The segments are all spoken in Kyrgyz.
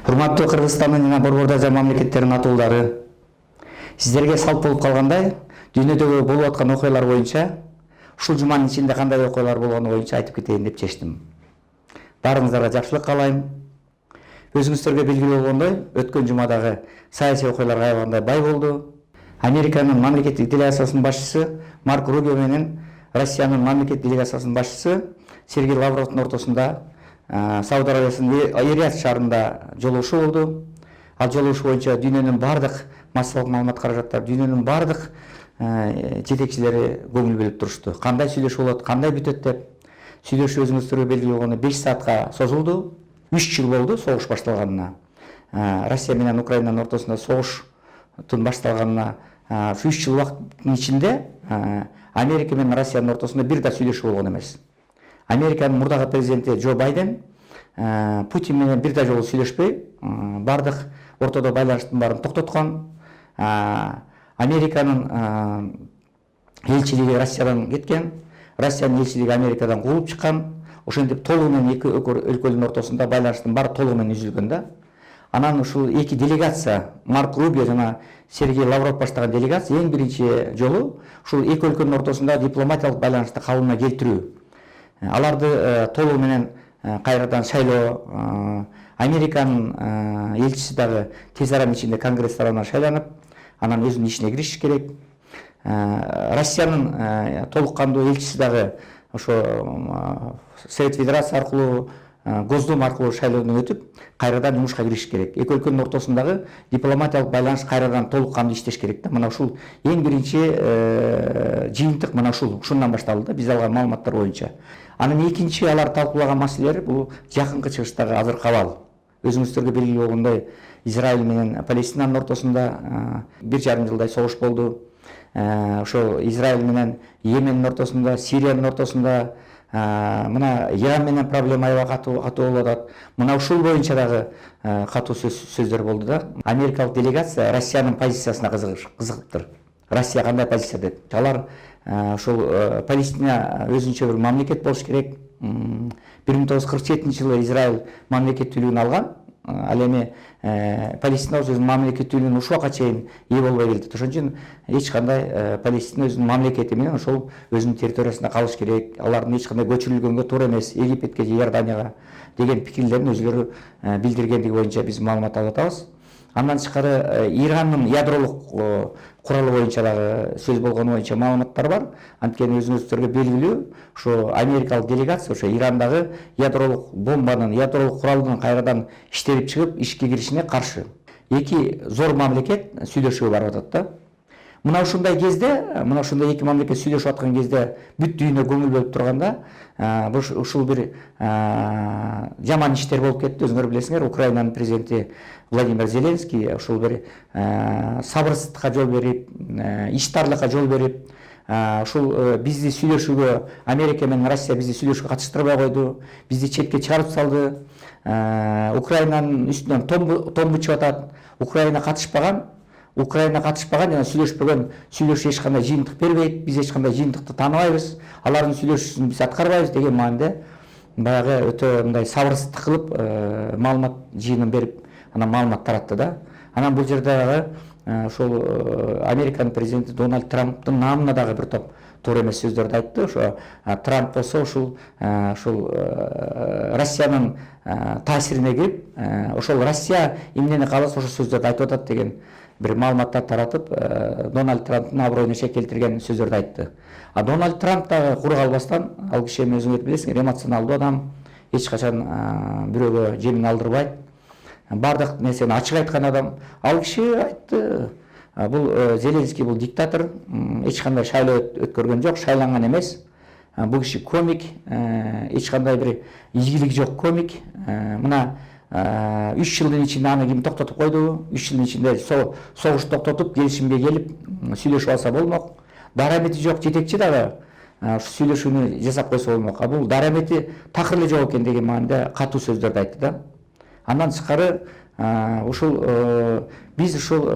Урматтуу Кыргызстандын жана Борбордо Азия мамлекеттеринин атуулдары, сиздерге салт болуп калгандай, дүйнөдөгү болуп аткан окуялар боюнча, ушул жуманын ичинде кандай окуялар болгону боюнча айтып кетейин деп чечтим. Баарыңыздарга жакшылык каалайм. Өзүңүздөргө белгилүү болгондой, өткөн жумадагы саясий окуялар аябагандай бай болду. Американын мамлекеттик делегациясынын башчысы Марко Рубио менен Россиянын мамлекеттик делегациясынын башчысы Сергей Лавровдун ортосунда Сауд Арабиясынын Эр-Рияд шаарында жолугушуу болду. Ал жолугушуу боюнча дүйнөнүн бардык массалык маалымат каражаттары, дүйнөнүн бардык жетекчилери көңүл бөлүп турушту. Кандай сүйлөшүү болот, кандай бүтөт деп. Сүйлөшүү өзүңүздөргө белгилүү болгондой 5 саатка созулду. 3 жыл болду согуш башталганына. Россия менен Украинанын ортосунда согуштун башталганына 3 жыл убакыттын ичинде Америка менен Россиянын ортосунда бир да сүйлөшүү болгон эмес. Американын мурдагы президенти Джо Байден Путин менен бир да жолу сүйлөшпөй, бардык ортодо байланыштын баарын токтоткон. Американын элчилиги Россиядан кеткен, Россиянын элчилиги Америкадан кууруп чыккан. Ошентип толугу менен эки өлкөнүн ортосунда байланыштын баары толугу менен үзүлгөн да. Анан ушул эки делегация, Марко Рубио жана Сергей Лавров баштаган делегация эң биринчи жолу ушул эки өлкөнүн ортосунда дипломатиялык байланышты калыбына келтирүү. Аларды толугу менен кайрадан шайлоо, Американын элчиси дагы тез аранын ичинде Конгресс тарабынан шайланып, анан өзүнүн ишине кириши керек. Россиянын толук кандуу элчиси дагы ошо Совет Федерация аркылуу, Госдума аркылуу шайлоодон өтүп, кайрадан жумушка кириши керек. Эки өлкөнүн ортосундагы дипломатиялык байланыш кайрадан толук кандуу иштеш керек да. Мына ушул эң биринчи жыйынтык мына ушундан башталды да, биз алган маалыматтар боюнча. Анын экинчи алар талкуулаган маселелери бул жакынкы чыгыштагы азыркы абал. Өзүңүздөргө белгилүү болгондой, Израиль менен Палестинанын ортосунда 1,5 жылдай согуш болду. Ошо Израиль менен Йеменин ортосунда, Сириянын ортосунда, мына Иран менен проблема аябай катуу болуп атат. Мына ушул боюнча дагы катуу сөздөр болду да. Америкалык делегация Россиянын позициясына кызыктыр. Россия кандай позиция деп. Алар ошол Палестина өзүнчө бир мамлекет болуш керек. 1947 жылы Израиль мамлекеттүүлүгүн алган. Ал эми Палестина өзүнүн мамлекеттүүлүгүн ушул убакка чейин ээ болбой келди. Ошон үчүн эч кандай Палестина өзүнүн мамлекети менен ошол өзүнүн территориясында калыш керек. Алардын эч кандай көчүрүлгөнгө туура эмес, Египетке же Иорданияга деген пикирлерин өзүлөрү билдиргендиги боюнча биз маалымат алып атабыз. Андан тышкары Иранын ядролук куралы боюнча дагы сөз болгону боюнча маалыматтар бар. Анткени өзүңүздөргө белгилүү, ошо америкалык делегация ошо Ирандагы ядролук бомбанын, ядролук куралдын кайрадан иштелип чыгып ишке киришине каршы. Эки зор мамлекет сүйлөшүүгө барып атат да. Мына ушундай кезде, мына ушундай эки мамлекет сүйлөшүп аткан кезде бүт дүйнө көңүл бөлүп турганда, ушул бир жаман иштер болуп кетти. Өзүңөр билесиңер, Украинанын президенти Владимир Зеленский ушул бир сабырсыздыкка жол берип, иштарлыкка жол берип, ушул бизди сүйлөшүүгө, Америка менен Россия бизди сүйлөшүүгө катыштырбай койду, бизди четке чыгарып салды. Украинанын үстүнөн том бычып атат. Украина катышпаган жана сүйлөшпөгөн сүйлөшүү эч кандай жыйынтык бербейт, биз эч кандай жыйынтыкты тааныбайбыз, алардын сүйлөшүүсүн биз аткарбайбыз деген мааниде баягы өтө мындай сабырсыздык кылып маалымат жыйынын берип, анан маалымат таратты да. Анан бул жерде дагы ошол Американын президенти Дональд Трамптын наамына дагы бир топ туура эмес сөздөрдү айтты. Ошо Трамп болсо ушул Россиянын таасирине кирип, ошол Россия эмнени кааласа ошол сөздөрдү айтып атат деген бир маалыматтар таратып, Дональд Трамптын аброюна шек келтирген сөздөрдү айтты. Дональд Трамп дагы куру калбастан, ал киши эми өзүңөр билесиңер, эмоционалдуу адам, эч качан бирөөгө жемин алдырбайт. Бардык нерсени ачык айткан адам. Ал киши айтты, бул Зеленский бул диктатор, эч кандай шайлоо өткөргөн жок, шайланган эмес. Бул киши комик, эч кандай бир ийгилиги жок комик. Мына 3 жылдын ичинде аны ким токтотуп койду? 3 жылдын ичинде согуш токтотуп, келишимге келип сүйлөшүп алса болмок. Дарамети жок жетекчи дагы сүйлөшүүнү жасап койсо болмок. Бул дарамети такыр эле жок экен деген мааниде катуу сөздөрдү айтты да. Андан тышкары ушул биз ушул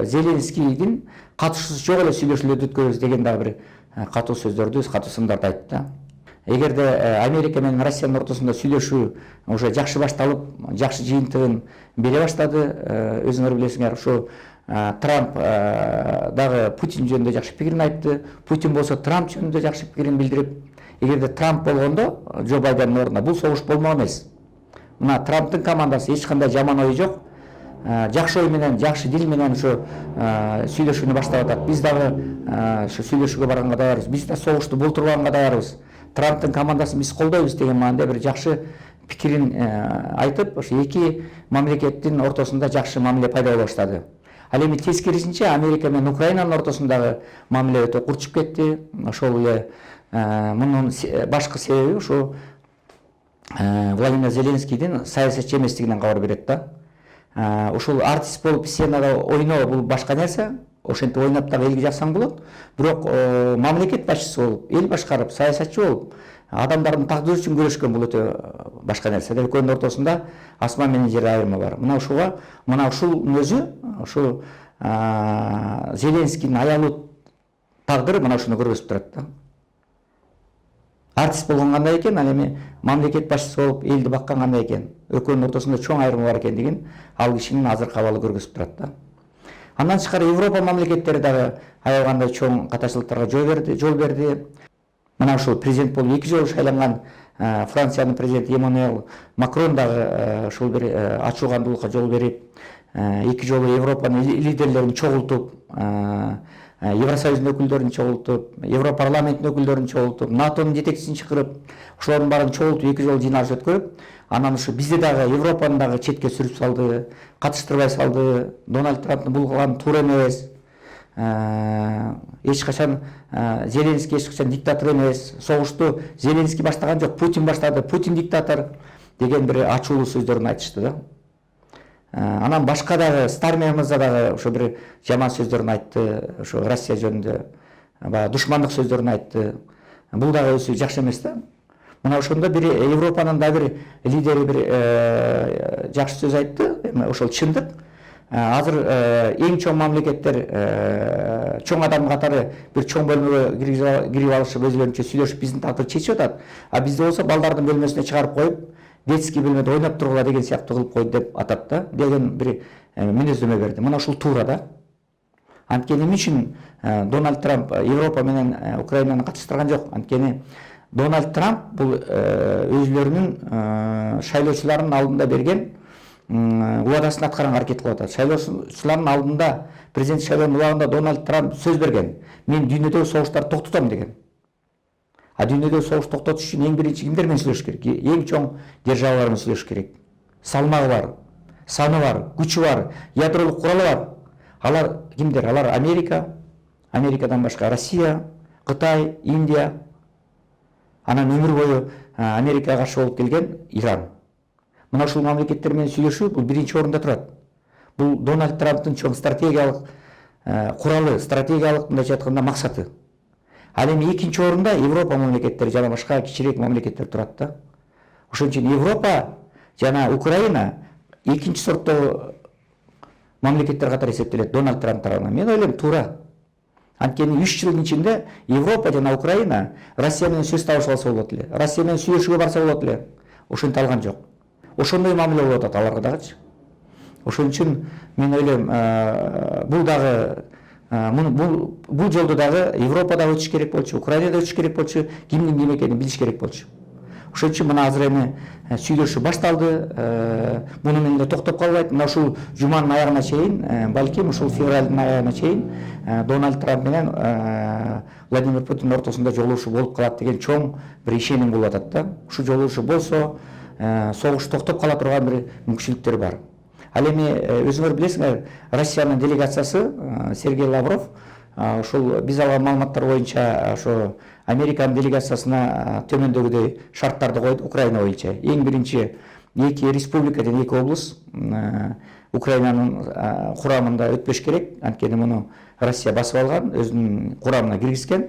Зеленскийдин катышуусу жок эле сүйлөшүүлөрдү өткөрөбүз деген дагы бир катуу сөздөрдү, катуу сындарды айтты да. эгерде Америка менен Россиянын ортосунда сүйлөшүү уже жакшы башталып, жакшы жыйынтыгын бере баштады. Өзүңөр билесиңер, ушу Трамп дагы Путин жөнүндө жакшы пикирин айтты. Путин болсо Трамп жөнүндө жакшы пикирин билдирип, эгерде Трамп болгондо Джо Байдендин ордуна бул согуш болмок эмес. Мына Трамптын командасы эч кандай жаман ою жок. Жакшы ой менен, жакшы дил менен ушу сүйлөшүүнү баштап атат. Биз дагы ушу сүйлөшүүгө барганга даярбыз. Биз да согушту болтурганга даярбыз. Трамптын командасын биз колдойбуз деген маанада бир жакшы пикирин айтып, ошо эки мамлекеттин ортосунда жакшы мамиле пайда боло баштады. Ал эми тескерисинче Америка менен Украинанын ортосундагы мамиле өтө курчуп кетти. Ошол эле мунун башкы себеби ушу Владимир Зеленскийдин саясатчы эместигинен кабар берет да. Ушул артист болуп сценада ойноо бул башка нерсе. Ошентип ойноп дагы элге жаксаң болот. Бирок мамлекет башчысы болуп, эл башкарып, саясатчы болуп, адамдардын тагдыры үчүн күрөшкөн бул өтө башка нерсе. Экөөнүн ортосунда асман менен жер айырмы бар. Мына ушул өзү, ушул Зеленскийдин аялуу тагдыры мына ушуну көргөзүп турат да. Артист болгон кандай экен, ал эми мамлекет башчысы болуп, элди баккан кандай экен, экөөнүн ортосунда чоң айырмы бар экендигин ал кишинин азыркы абалы көргөзүп турат да. Андан тышкары Европа мамлекеттери дагы аябагандай чоң катачылыктарга жол берди. Мына ушул президент болуп 2 жолу шайланган Франциянын президенти Эммануэл Макрон дагы ушул бир ачуугандуулукка жол берип, 2 жолу Европанын лидерлерин чогултуп, Евросоюздун өкүлдөрүн чогултуп, Европарламенттин өкүлдөрүн чогултуп, НАТОнун жетекчисин чакырып, ошолордун баарын чогултуп 2 жолу жыйналыш өткөрүп, анан ушу бизди дагы Европаны дагы четке сүрүп салды, катыштырбай салды. Дональд Трамптын бул кылганы туура эмес. Эч качан Зеленский эч качан диктатор эмес. Согушту Зеленский баштаган жок, Путин баштады. Путин диктатор деген бир ачуулуу сөздөрүн айтышты да. Анан башка дагы Стармер мырза дагы ошо бир жаман сөздөрүн айтты, ошо Россия жөнүндө баягы душмандык сөздөрүн айтты. Бул дагы өзү жакшы эмес да. Мына ошондо бир Европанын да бир лидери бир жакшы сөз айтты, ошол чындык. Азыр эң чоң мамлекеттер чоң адам катары бир чоң бөлмөгө кирип алышып өзүлөрүнчө сүйлөшүп биздин тагдырды чечип атат. А бизде болсо балдардын бөлмөсүнө чыгарып коюп, детский бөлмөдө ойноп тургула деген сыяктуу кылып койду деп атат да, деген бир мүнөздөмө берди. Мына ушул туура да. Анткени эмне үчүн Дональд Трамп Европа менен Украинаны катыштырган жок? Анткени Дональд Трамп бул өзүлөрүнүн шайлоочулардын алдында берген уадасын аткарганга аракет кылып атат. Шайлоочулардын алдында президент шайлоонун убагында Дональд Трамп сөз берген. Мен дүйнөдөгү согуштарды токтотом деген. А дүйнөдөгү согуш токтотуш үчүн эң биринчи кимдер менен сүйлөшүш керек? Эң чоң державалар менен сүйлөшүш керек. Салмагы бар, саны бар, күчү бар, ядролук куралы бар. Алар кимдер? Алар Америка, Америкадан башка Россия, Кытай, Индия. Анан өмүр бою Америкага каршы болуп келген Иран. Мына ушул мамлекеттер менен сүйлөшүү бул биринчи орунда турат. Бул Дональд Трамптын чоң стратегиялык куралы, стратегиялык мындайча айтканда максаты. Ал эми экинчи орунда Европа мамлекеттери жана башка кичирээк мамлекеттер турат да. Ошон үчүн Европа жана Украина экинчи сорттогу мамлекеттер катары эсептелет Дональд Трамп тарабынан. Мен ойлойм туура. Анткени 3 жылдын ичинде Европа жана Украина Россия менен сөз табышып алса болот эле. Россия менен сүйлөшүүгө барса болот эле. Ошентип алган жок. Ошондой мамиле болуп атат аларга дагычы. Ошон үчүн мен ойлойм бул дагы бул жолду дагы Европада өтүш керек болчу, Украинада өтүш керек болчу, кимдин ким экенин билиш керек болчу. Ошон үчүн мына азыр эми сүйлөшүү башталды. Муну менен эле токтоп калбайт. Мына ушул жуманын аягына чейин, балким ушул февралдын аягына чейин Дональд Трамп менен Владимир Путин ортосунда жолугушуу болуп калат деген чоң бир ишеним болуп атат да. Ушул жолугушуу болсо согуш токтоп кала турган бир мүмкүнчүлүктөр бар. Ал эми өзүңөр билесиңер, Россиянын делегациясы Сергей Лавров ошол биз алган маалыматтар боюнча ошо Американын делегациясына төмөндөгүдөй шарттарды койду Украина боюнча. Эң биринчи 2 республика жана 2 облус Украинанын курамында өтпөш керек. Анткени муну Россия басып алган, өзүнүн курамына киргизген.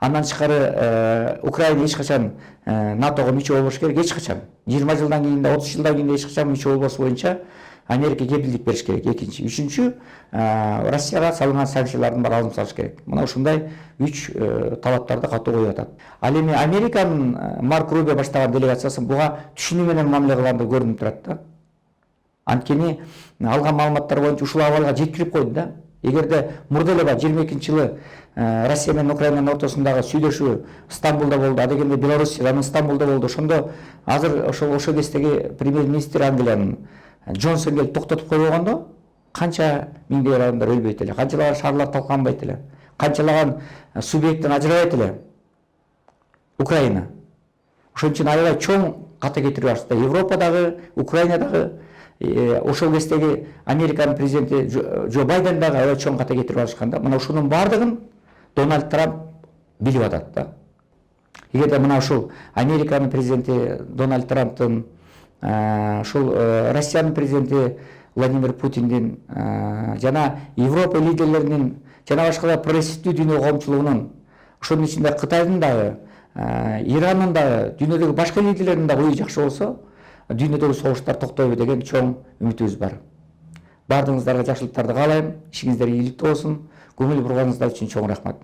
Андан тышкары Украина эч качан НАТОго мүчө болбош керек, эч качан. 20 жылдан кийин да 30 жылдан кийин да эч качан мүчө болбосу боюнча Америка кепилдик бериш керек. Экинчи, үчүнчү, Россияга салынган санкциялардын баарын алып салыш керек. Мына ушундай 3 талаптарды катуу коюп атат. Ал эми Американын Марк Рубио баштаган делегациясы буга түшүнүү менен мамиле кылганда көрүнүп турат да. Анткени алган маалыматтар боюнча ушул абалга жеткирип койду да. Эгерде мурда эле 22-жылы Россия менен Украинанын ортосундагы сүйлөшүү Стамбулда болду, адегенде Белоруссияда, Стамбулда болду. Ошондо азыр ошол кездеги премьер-министр Англиянын Джонсон келип токтотуп койбогондо канча миңдеген адамдар өлбөйт эле, канчалаган шаарлар талканбайт эле, канчалаган субъекттен ажырабайт эле Украина. Ошон үчүн аябай чоң ката кетирип барышты. Европадагы, Украинадагы, ошол кездеги Американын президенти Джо Байден дагы аябай чоң ката кетирип барышкан да. Мына ушунун баардыгын Дональд Трамп билип атат да. Эгерде мына ушул Американын президенти Дональд Трамптын, ушул Россиянын президенти Владимир Путиндин жана Европа лидерлеринин жана башка прогрессивдүү дүйнө коомчулугунун, ошонун ичинде Кытайдын дагы, Иранын дагы, дүйнөдөгү башка лидерлердин дагы ою жакшы болсо, дүйнөдөгү согуштар токтойбу деген чоң үмүтүбүз бар. Бардыгыңыздарга жакшылыктарды каалайм, ишиңиздер ийгиликтүү болсун. Көңүл бурганыңыздар үчүн чоң рахмат.